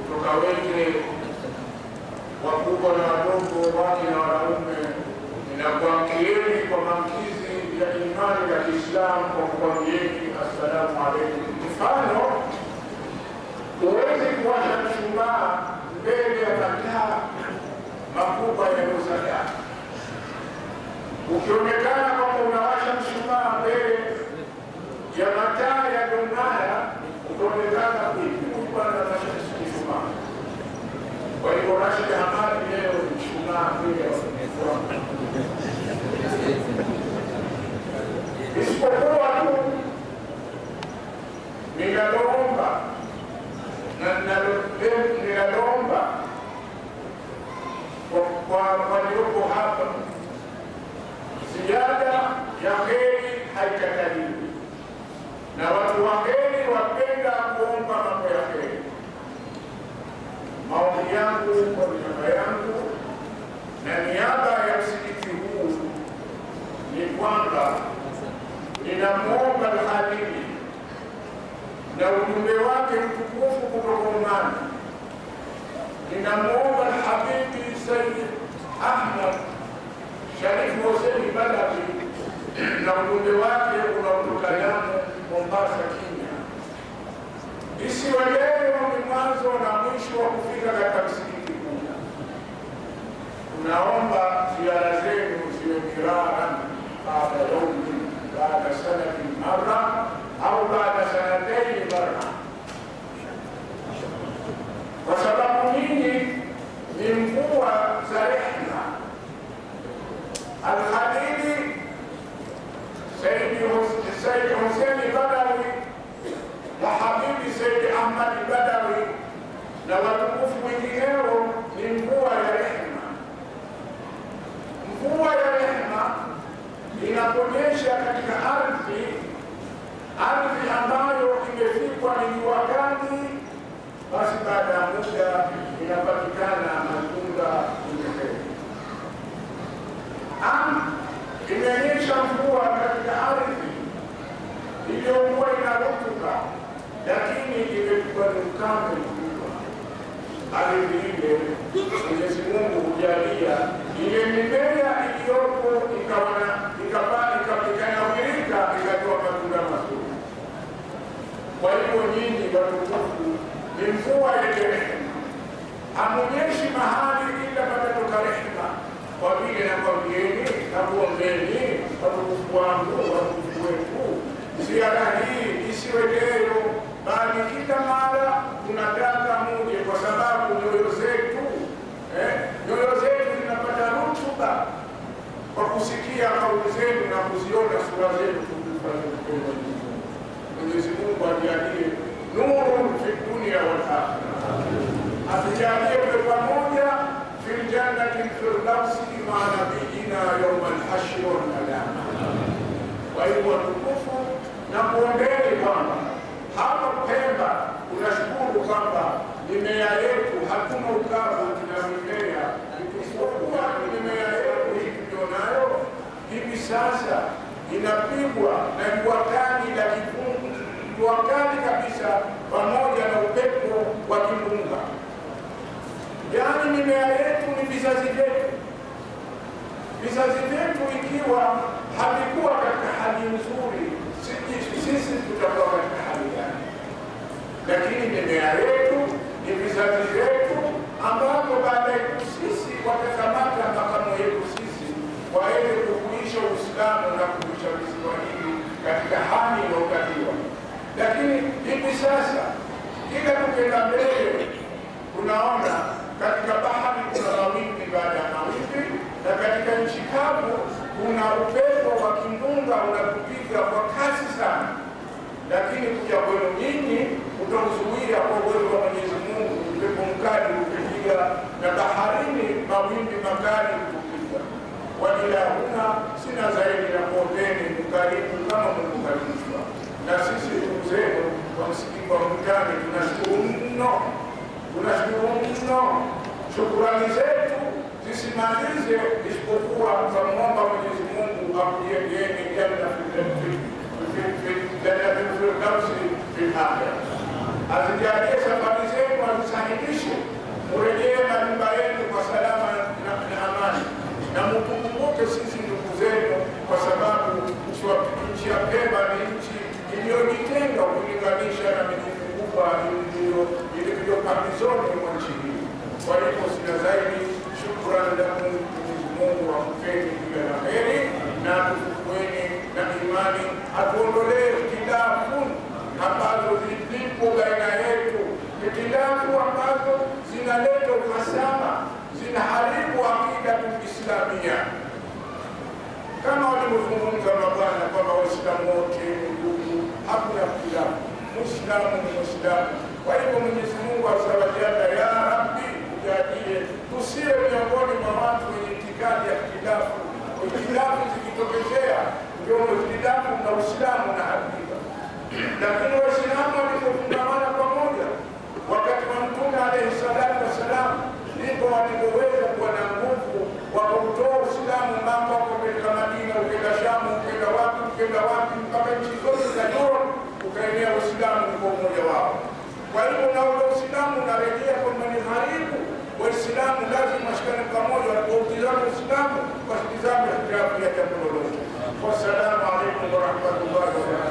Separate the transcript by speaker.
Speaker 1: kutoka wengi wakubwa na wadogo, wake na wanaume, ninakuamkieni kwa maamkizi ya imani ya Kiislamu kwa kuambieni assalamu alaikum. Mfano, huwezi kuwasha mshumaa mbele ya mataa makubwa ya usadaa. Ukionekana kwamba unawasha mshumaa mbele ya mataa ya donaya, utaonekana kuwa na mshumaa. Kwa hivyo Rashid Hamadi leo mshumaa mbele ya isipokuwa tu ninaloomba kwa walioko hapa, ziada ya heri haikataliwi, na watu wa heri wapenda kuomba mambo ya heri. Maombi yangu kwa niaba yangu na niaba ya msikiti huu ni kwamba ninamwomba Al-Khalili na ujumbe wake mtukufu kutoka Oman, ninamwomba Al-Habibi Sayyid Ahmad Sharif Hussein Badawi na ujumbe wake unaotoka Lamu, Mombasa, Kenya, isiwe leo ni mwanzo na mwisho wa kufika katika msikiti huu. Tunaomba ziara zenu ziwe miraran baada yaumi, baada sanati marra au baada sanataini marra, kwa sababu nyinyi ni mvua za rehema. Al-Khalili Sayyid Hussein Badawi na Habibi Sayyid Ahmad Badawi na watukufu wengineo ni mvua ya rehema. Mvua ya rehema inaponyesha katika ardhi ambayo imefikwa ni jua kali, basi baada ya muda inapatikana matunda mengi. Imenyesha mvua katika ardhi iliyokuwa ina rutuba, lakini imekuwa ni ukame mkubwa. Ardhi ile Mwenyezi Mungu hujalia ile mimea iliyopo ikanawirika, ikatoa matunda mazuri. Kwa hivyo nyinyi watukufu ni mvua yenye rehema, hamunyeshi mahali ila patatoka rehema. Kwa vile nakwambieni na kuombeni watukufu wangu, watukufu wetu, ziara hii isiwe leo, bali kila mara tunataka muje, kwa sababu nyoyo zetu zinapata rutuba kwa kusikia kauli zenu na kuziona sura zenu tukufu. Mwenyezi Mungu ajalie nuru fi dunia wal akhirah, atujalie pamoja fil jannati firdausi ma nabiyina yawm al-hashr wal qiyamah. Kwa hivyo tukufu na kuombeni kwamba hapa Pemba tunashukuru kwamba mimea yetu hakuna ukavu, tuna mimea isipokuwa mimea yetu hii tulionayo hivi sasa inapigwa na jua kali la kifungu, jua kali kabisa, pamoja na upepo wa kimbunga. Yaani mimea yetu ni vizazi vyetu. Vizazi vyetu ikiwa havikuwa katika hali nzuri, sisi tutakuwa katika hali gani? Lakini mimea yetu ni vizazi vyetu, ambapo baada ya sisi watakamata makamu yetu sisi waende kukuisha Uislamu na kukuisha visiwa hivi katika hali inayotakiwa. Lakini hivi sasa kila tukenda mbele tunaona katika bahari kuna mawimbi baada ya mawimbi, na katika nchi kavu kuna upepo wa kimbunga unatupiga kwa kasi sana. Lakini kuja kwenu nyinyi utakuzuia kwa uwezo wa Mwenyezi Mungu, upepo mkali ukipiga na baharini mawimbi makali kupiga. Wajila huna sina zaidi na kuombeni mkarimu kama mkukaribishwa. Na sisi ndugu zenu wa msikiti wa Mkutani tunashukuru mno. Shukrani zetu zisimalize isipokuwa kumwomba Mwenyezi Mungu akujengeeni jannatul firdausi fil akhirah. azijalie safari zenu, azisahilishe, murejee majumba yenu kwa salama na amani, na mtukumbuke sisi ndugu zenu, kwa sababu nchi ya Pemba ni nchi iliyojitenga kulinganisha na miji mikubwa ilivyo pambizoni mwa nchi hii. Kwa hivyo sina zaidi, shukrani lakum. Mungu akupeni kila la heri na atufukueni na imani, atuondolee ikhtilafu ambazo zipo baina yetu, ikhtilafu ambazo zinaleta uhasama, zinaharibu akida tuislamia. Kama walivyozungumza mabwana kwamba Waislamu wote ni ndugu, hakuna ikhtilafu, Muislamu ni Muislamu. Kwa hivyo Mwenyezi Mungu azza wa jalla, ya Rabbi, ujalie tusiwe miongoni mwa watu wenye itikadi ya ikhtilafu. Ikhtilafu zikitokezea ndio ikhtilafu na Uislamu na hakika. Lakini Waislamu walipofungamana pamoja wakati wa Mtume alayhi salatu wassalam, ndipo walipoweza kuwa na nguvu wa kutoa Uislamu mambo kupeleka Madina, ukenda Shamu, ukenda wapi, mpaka nchi zote za Europe ukaenea Uislamu kwa umoja wao. Kwa hivyo na ule Uislamu unarejea kwamba ni gharibu. Waislamu lazima washikane pamoja, wanapoutizama Uislamu wasitizame ikhtilafu ya jambo lolote. Wassalamu alaikum warahmatullahi wabarakatuh.